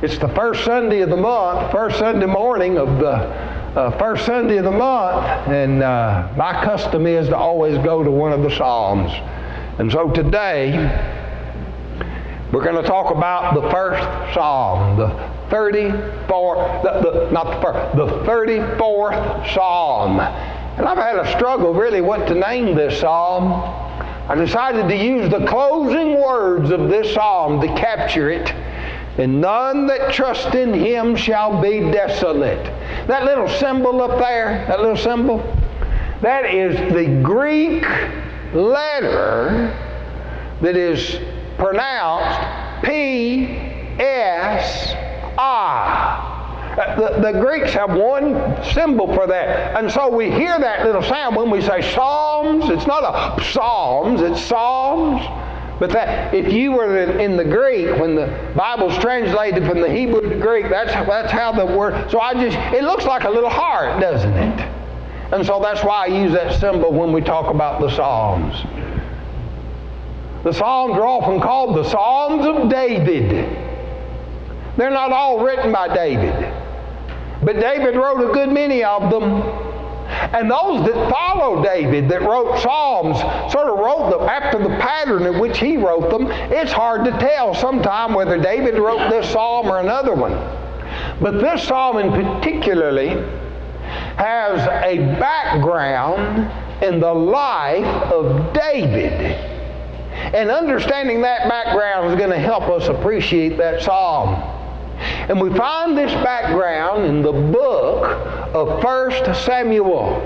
It's the first Sunday of the month, first Sunday morning of the first Sunday of the month, and my custom is to always go to one of the Psalms. And so today, we're going to talk about the first Psalm, the 34th, the 34th Psalm. And I've had a struggle really what to name this Psalm. I decided to use the closing words of this Psalm to capture it. And none that trust in Him shall be desolate. That little symbol up there, that little symbol, that is the Greek letter that is pronounced P-S-I. The Greeks have one symbol for that. And so we hear that little sound when we say Psalms. It's not a Psalms, it's Psalms. But that, if you were in the Greek, when the Bible's translated from the Hebrew to Greek, that's how the word. So it looks like a little heart, doesn't it? And so that's why I use that symbol when we talk about the Psalms. The Psalms are often called the Psalms of David. They're not all written by David, but David wrote a good many of them. And those that follow David, that wrote Psalms, sort of wrote them after the pattern in which he wrote them. It's hard to tell sometime whether David wrote this psalm or another one. But this psalm in particularly has a background in the life of David. And understanding that background is going to help us appreciate that psalm. And we find this background in the book of 1 Samuel,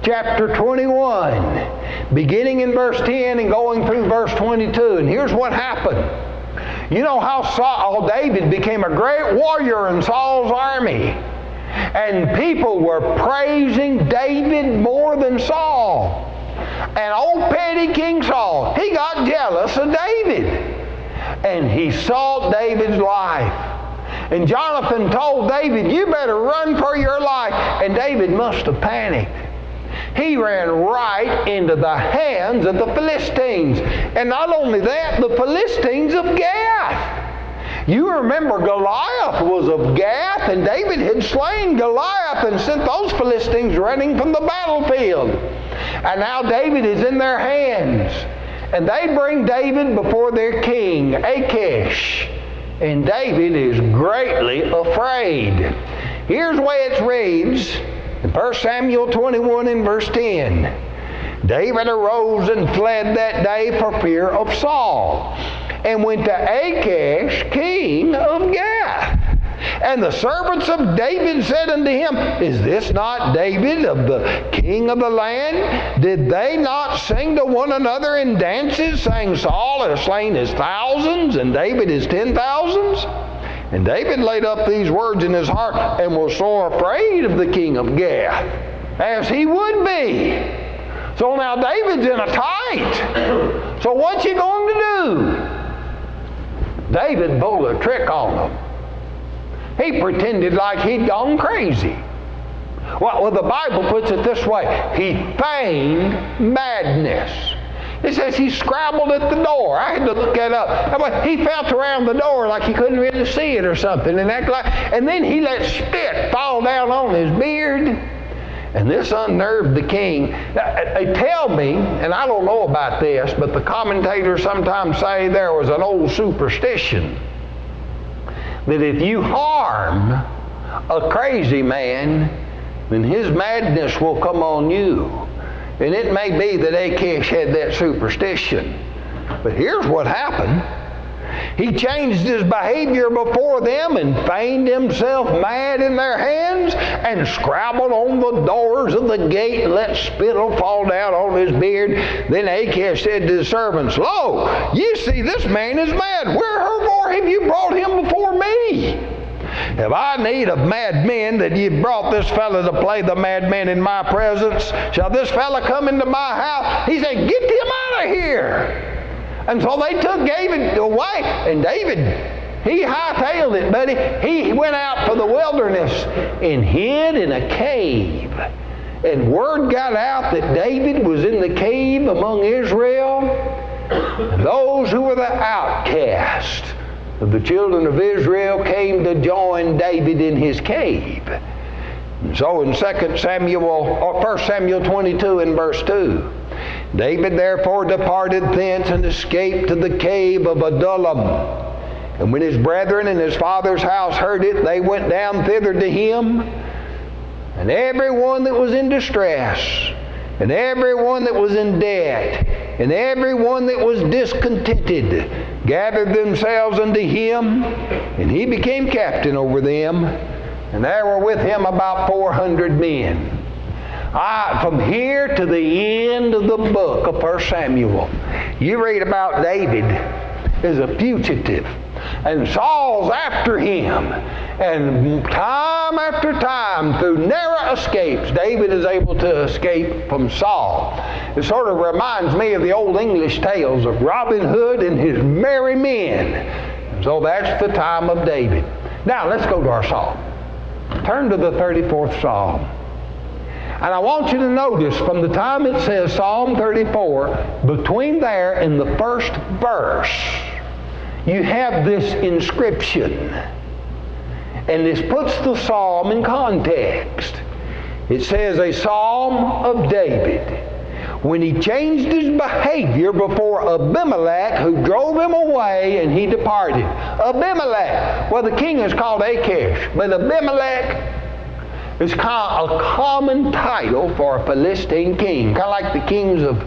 chapter 21, beginning in verse 10 and going through verse 22. And here's what happened. You know how David became a great warrior in Saul's army. And people were praising David more than Saul. And old petty King Saul, he got jealous of David. And he sought David's life. And Jonathan told David, you better run for your life. And David must have panicked. He ran right into the hands of the Philistines. And not only that, the Philistines of Gath. You remember Goliath was of Gath, and David had slain Goliath and sent those Philistines running from the battlefield. And now David is in their hands. And they bring David before their king, Achish. And David is greatly afraid. Here's the way it reads in 1 Samuel 21 and verse 10. David arose and fled that day for fear of Saul, and went to Achish, king of Gath. And the servants of David said unto him, is this not David of the king of the land? Did they not sing to one another in dances, saying, Saul has slain his thousands, and David his 10,000s? And David laid up these words in his heart, and was sore afraid of the king of Gath, as he would be. So now David's in a tight. So what's he going to do? David pulled a trick on them. He pretended like he'd gone crazy. Well, the Bible puts it this way. He feigned madness. It says he scrabbled at the door. I had to look that up. He felt around the door like he couldn't really see it or something. And then he let spit fall down on his beard. And this unnerved the king. They tell me, and I don't know about this, but the commentators sometimes say there was an old superstition that if you harm a crazy man, then his madness will come on you. And it may be that Achish had that superstition. But here's what happened. He changed his behavior before them and feigned himself mad in their hands and scrabbled on the doors of the gate and let spittle fall down on his beard. Then Achish said to the servants, Lo, ye see this man is mad. Wherefore have you brought him before me? Have I need of mad men that ye brought this fellow to play the madman in my presence? Shall this fellow come into my house? He said, get him out of here. And so they took David away. And David, he hightailed it, buddy. He went out for the wilderness and hid in a cave. And word got out that David was in the cave among Israel. And those who were the outcast, of the children of Israel came to join David in his cave. And so in 1 Samuel 22 and verse 2, David therefore departed thence and escaped to the cave of Adullam. And when his brethren and his father's house heard it, they went down thither to him. And every one that was in distress, and every one that was in debt, and every one that was discontented, gathered themselves unto him, and he became captain over them. And there were with him about 400 men. From here to the end of the book of 1 Samuel, you read about David as a fugitive. And Saul's after him. And time after time, through narrow escapes, David is able to escape from Saul. It sort of reminds me of the old English tales of Robin Hood and his merry men. And so that's the time of David. Now, let's go to our psalm. Turn to the 34th Psalm. And I want you to notice from the time it says Psalm 34, between there and the first verse, you have this inscription. And this puts the psalm in context. It says, a psalm of David, when he changed his behavior before Abimelech, who drove him away, and he departed. Abimelech. Well, the king is called Achish, but Abimelech is kind of a common title for a Philistine king. Kind of like the kings of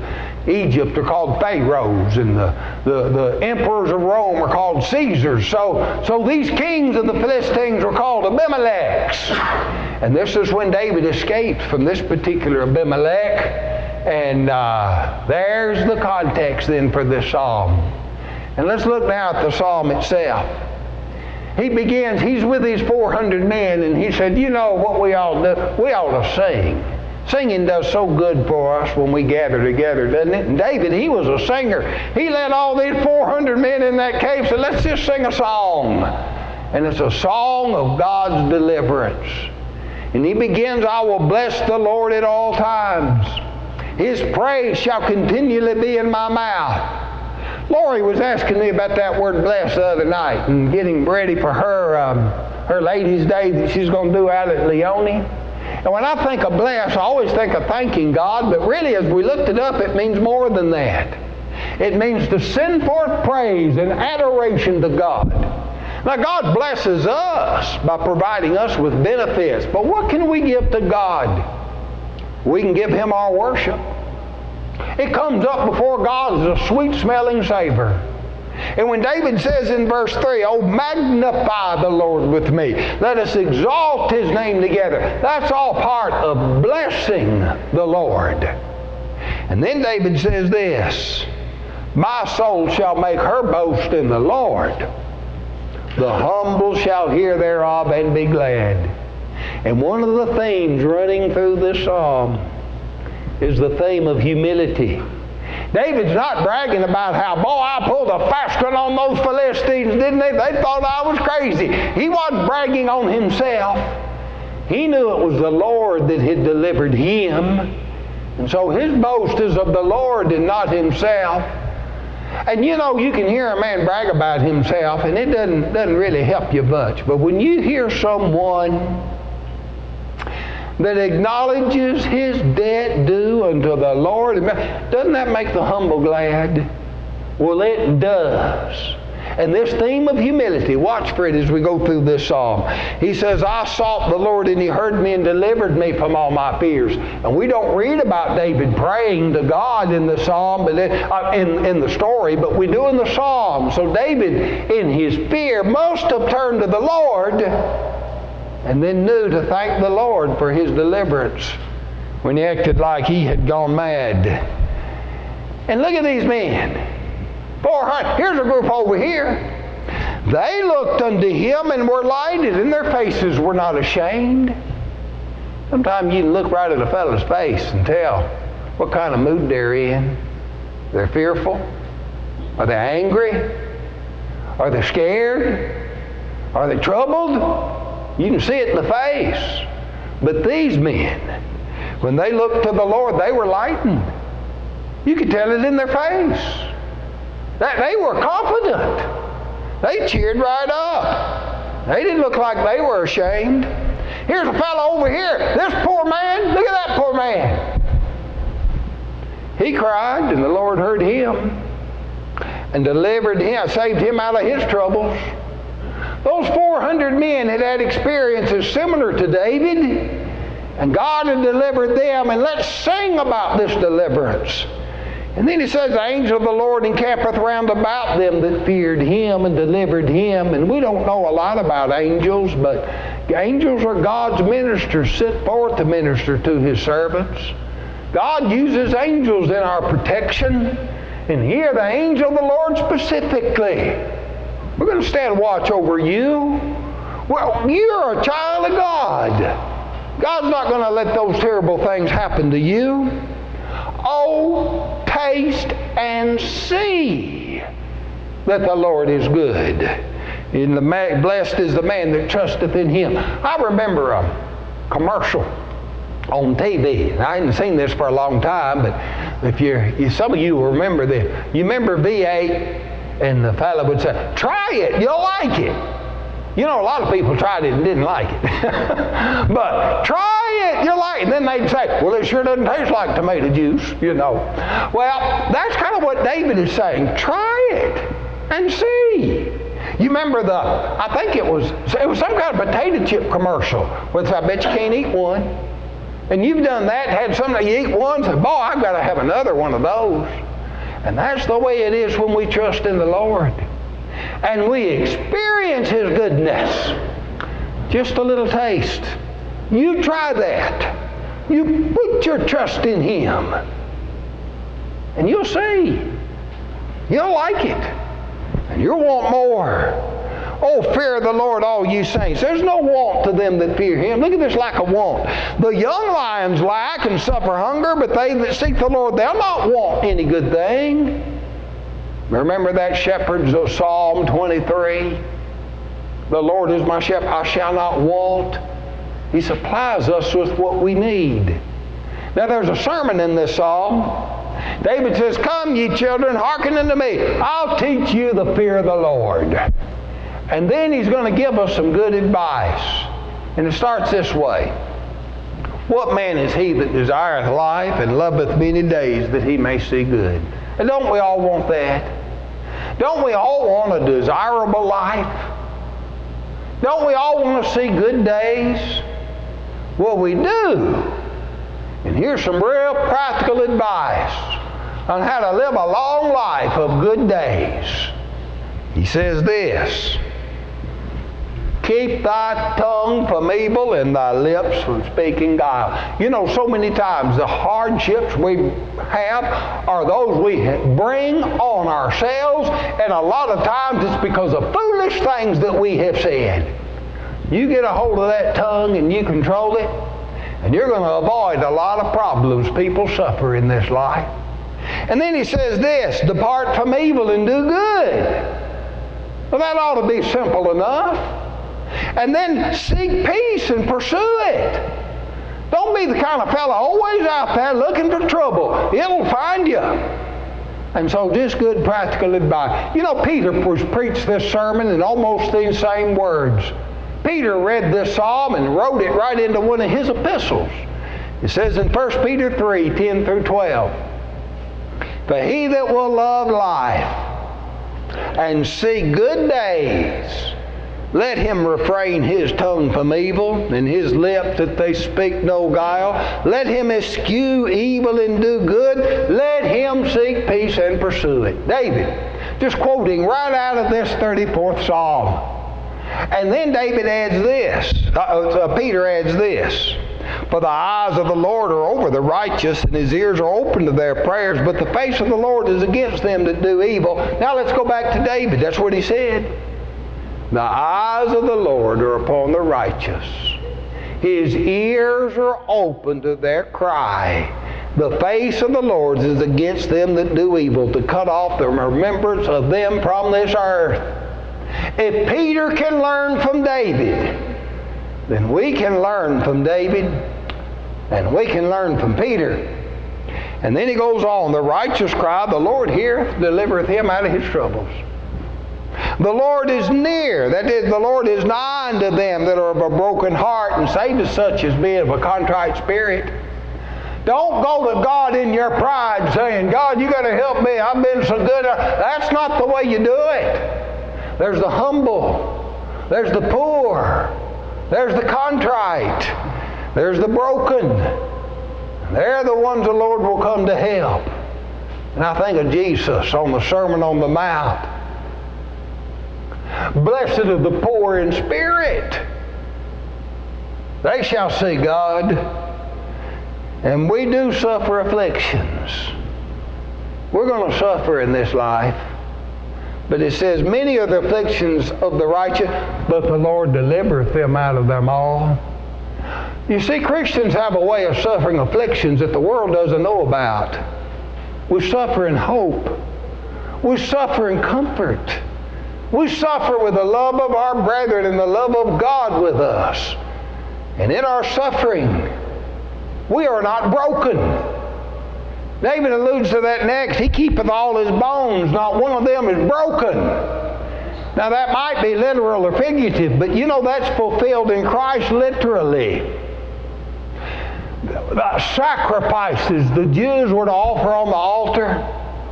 Egypt are called pharaohs, and the emperors of Rome are called Caesars. So these kings of the Philistines were called Abimelechs. And this is when David escaped from this particular Abimelech. And there's the context then for this psalm. And let's look now at the psalm itself. He begins, he's with these 400 men, and he said, you know what we all do? We ought to sing. Singing does so good for us when we gather together, doesn't it? And David, he was a singer. He led all these 400 men in that cave and said, let's just sing a song. And it's a song of God's deliverance. And he begins, I will bless the Lord at all times. His praise shall continually be in my mouth. Lori was asking me about that word bless the other night and getting ready for her ladies' day that she's going to do out at Leone. And when I think of bless, I always think of thanking God, but really as we looked it up, it means more than that. It means to send forth praise and adoration to God. Now God blesses us by providing us with benefits, but what can we give to God? We can give Him our worship. It comes up before God as a sweet-smelling savor. And when David says in verse 3, oh, magnify the Lord with me. Let us exalt His name together. That's all part of blessing the Lord. And then David says this, my soul shall make her boast in the Lord. The humble shall hear thereof and be glad. And one of the themes running through this psalm is the theme of humility. David's not bragging about how, boy, I pulled a fast one on those Philistines, didn't they? They thought I was crazy. He wasn't bragging on himself. He knew it was the Lord that had delivered him. And so his boast is of the Lord and not himself. And you know, you can hear a man brag about himself, and it doesn't really help you much. But when you hear someone that acknowledges his debt due unto the Lord, doesn't that make the humble glad? Well, it does. And this theme of humility, watch for it as we go through this psalm. He says, I sought the Lord, and He heard me and delivered me from all my fears. And we don't read about David praying to God in the psalm, but in the story, but we do in the psalm. So David, in his fear, must have turned to the Lord and then knew to thank the Lord for His deliverance when he acted like he had gone mad. And look at these men. 400. Here's a group over here. They looked unto Him and were lighted, and their faces were not ashamed. Sometimes you can look right at a fellow's face and tell what kind of mood they're in. They're fearful. Are they angry? Are they scared? Are they troubled? You can see it in the face. But these men, when they looked to the Lord, they were lightened. You could tell it in their face. They were confident. They cheered right up. They didn't look like they were ashamed. Here's a fellow over here. This poor man, look at that poor man. He cried, and the Lord heard him and delivered him, saved him out of his troubles. Those 400 men had had experiences similar to David, and God had delivered them, and let's sing about this deliverance. And then he says, the angel of the Lord encampeth round about them that feared him and delivered him. And we don't know a lot about angels, but angels are God's ministers, sent forth to minister to his servants. God uses angels in our protection. And here the angel of the Lord specifically. We're going to stand watch over you. Well, you're a child of God. God's not going to let those terrible things happen to you. Oh, taste and see that the Lord is good. And blessed is the man that trusteth in him. I remember a commercial on TV. And I hadn't seen this for a long time, but some of you will remember this. You remember V8, and the fellow would say, try it, you'll like it. You know, a lot of people tried it and didn't like it. But try it, you'll like it. And then they'd say, well, it sure doesn't taste like tomato juice, you know. Well, that's kind of what David is saying. Try it and see. You remember I think it was some kind of potato chip commercial, which I bet you can't eat one. And you've done that, had somebody eat one, and boy, I've got to have another one of those. And that's the way it is when we trust in the Lord. And we experience his goodness. Just a little taste. You try that. You put your trust in him. And you'll see. You'll like it. And you'll want more. Oh, fear the Lord, all you saints. There's no want to them that fear him. Look at this lack of want. The young lions lack and suffer hunger, but they that seek the Lord, they'll not want any good thing. Remember that shepherd's of Psalm 23? The Lord is my shepherd, I shall not want. He supplies us with what we need. Now there's a sermon in this psalm. David says, come ye children, hearken unto me. I'll teach you the fear of the Lord. And then he's going to give us some good advice. And it starts this way. What man is he that desireth life and loveth many days that he may see good? And don't we all want that? Don't we all want a desirable life? Don't we all want to see good days? Well, we do. And here's some real practical advice on how to live a long life of good days. He says this, keep thy tongue from evil and thy lips from speaking guile. You know, so many times the hardships we have are those we bring on ourselves, and a lot of times it's because of foolish things that we have said. You get a hold of that tongue and you control it, and you're going to avoid a lot of problems people suffer in this life. And then he says this, depart from evil and do good. Well, that ought to be simple enough. And then seek peace and pursue it. Don't be the kind of fellow always out there looking for trouble. It'll find you. And so just good practical advice. You know, Peter preached this sermon in almost these same words. Peter read this psalm and wrote it right into one of his epistles. It says in 1 Peter 3, 10 through 12, for he that will love life and see good days, let him refrain his tongue from evil, and his lips that they speak no guile. Let him eschew evil and do good. Let him seek peace and pursue it. David, just quoting right out of this 34th Psalm. And then David adds this, Peter adds this, for the eyes of the Lord are over the righteous, and his ears are open to their prayers, but the face of the Lord is against them that do evil. Now let's go back to David. That's what he said. The eyes of the Lord are upon the righteous. His ears are open to their cry. The face of the Lord is against them that do evil, to cut off the remembrance of them from this earth. If Peter can learn from David, then we can learn from David, and we can learn from Peter. And then he goes on, the righteous cry, the Lord heareth, delivereth him out of his troubles. The Lord is near. That is, the Lord is nigh unto them that are of a broken heart, and save to such as be of a contrite spirit. Don't go to God in your pride saying, God, you got to help me. I've been so good. That's not the way you do it. There's the humble. There's the poor. There's the contrite. There's the broken. They're the ones the Lord will come to help. And I think of Jesus on the Sermon on the Mount. Blessed are the poor in spirit. They shall see God. And we do suffer afflictions. We're going to suffer in this life. But it says, many are the afflictions of the righteous, but the Lord delivereth them out of them all. You see, Christians have a way of suffering afflictions that the world doesn't know about. We suffer in hope. We suffer in comfort. We suffer with the love of our brethren and the love of God with us. And in our suffering, we are not broken. David alludes to that next. He keepeth all his bones, not one of them is broken. Now that might be literal or figurative, but you know that's fulfilled in Christ literally. The sacrifices the Jews were to offer on the altar,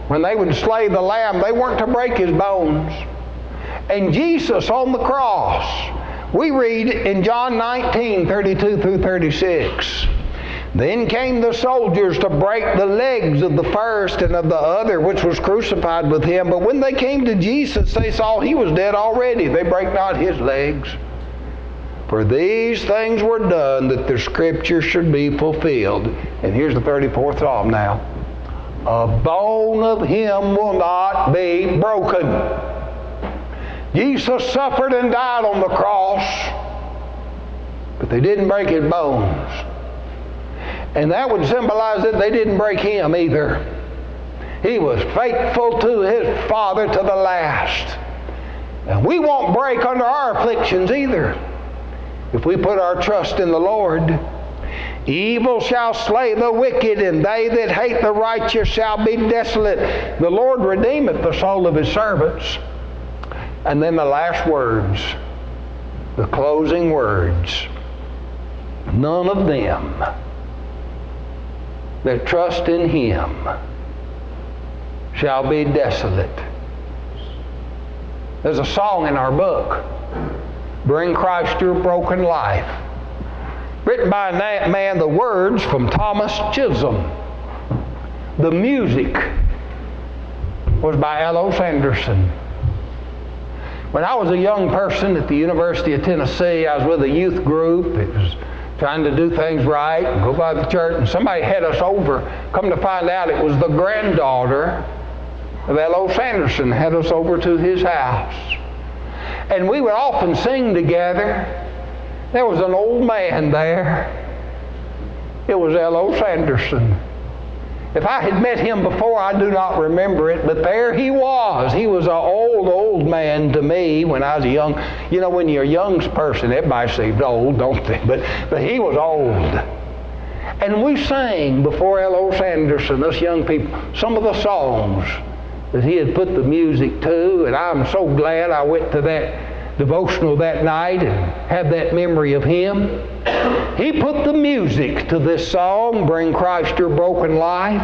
when they would slay the lamb, they weren't to break his bones. And Jesus on the cross, we read in John 19, 32 through 36. Then came the soldiers to break the legs of the first and of the other, which was crucified with him. But when they came to Jesus, they saw he was dead already. They brake not his legs. For these things were done that the Scripture should be fulfilled. And here's the 34th Psalm now. A bone of him will not be broken. Jesus suffered and died on the cross, but they didn't break his bones. And that would symbolize that they didn't break him either. He was faithful to his Father to the last. And we won't break under our afflictions either if we put our trust in the Lord. Evil shall slay the wicked, and they that hate the righteous shall be desolate. The Lord redeemeth the soul of his servants. And then the last words, the closing words. None of them that trust in him shall be desolate. There's a song in our book, Bring Christ Your Broken Life, written by a man, the words from Thomas Chisholm. The music was by L.O. Sanderson. When I was a young person at the University of Tennessee, I was with a youth group. It was trying to do things right and go by the church, and somebody had us over. Come to find out, it was the granddaughter of L.O. Sanderson had us over to his house. And we would often sing together. There was an old man there. It was L.O. Sanderson. If I had met him before, I do not remember it, but there he was. He was an old man to me when I was a young, you know, when you're a young person, everybody seems old, don't they? But he was old. And we sang before L.O. Sanderson, us young people, some of the songs that he had put the music to, and I'm so glad I went to that devotional that night and have that memory of him. He put the music to this song, Bring Christ Your Broken Life.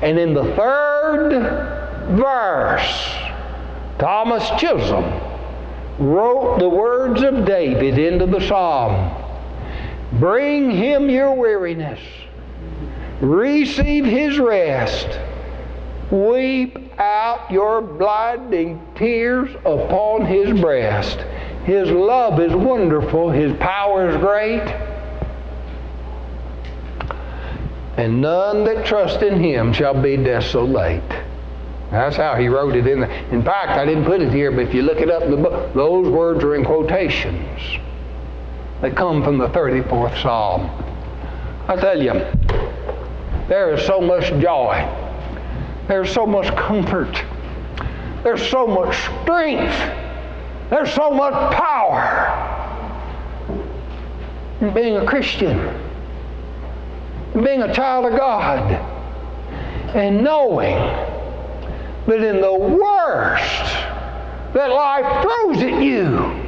And in the third verse, Thomas Chisholm wrote the words of David into the psalm. Bring him your weariness. Receive his rest. Weep out your blinding tears upon his breast. His love is wonderful. His power is great. And none that trust in him shall be desolate. That's how he wrote it in there. In fact, I didn't put it here, but if you look it up in the book, those words are in quotations. They come from the 34th Psalm. I tell you, there is so much joy. There's so much comfort. There's so much strength. There's so much power in being a Christian, in being a child of God, and knowing that in the worst that life throws at you,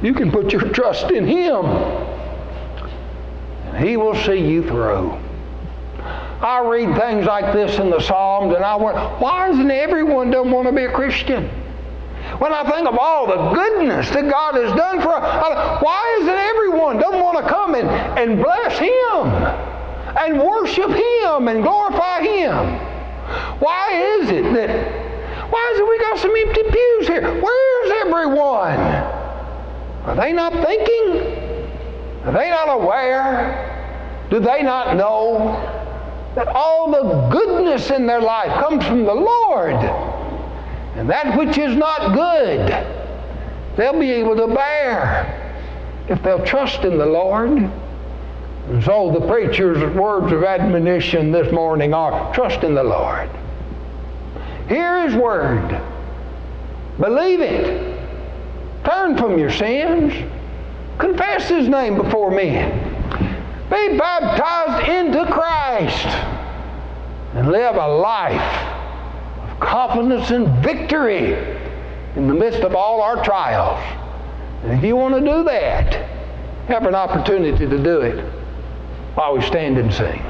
you can put your trust in Him, and He will see you through. I read things like this in the Psalms, and I wonder, why isn't everyone don't want to be a Christian? When I think of all the goodness that God has done for us, why isn't everyone don't want to come and bless Him and worship Him and glorify Him? Why is it we got some empty pews here? Where's everyone? Are they not thinking? Are they not aware? Do they not know that all the goodness in their life comes from the Lord? And that which is not good, they'll be able to bear if they'll trust in the Lord. And so the preacher's words of admonition this morning are, trust in the Lord. Hear His word. Believe it. Turn from your sins. Confess His name before men. Be baptized into Christ. And live a life of confidence and victory in the midst of all our trials. And if you want to do that, have an opportunity to do it while we stand and sing.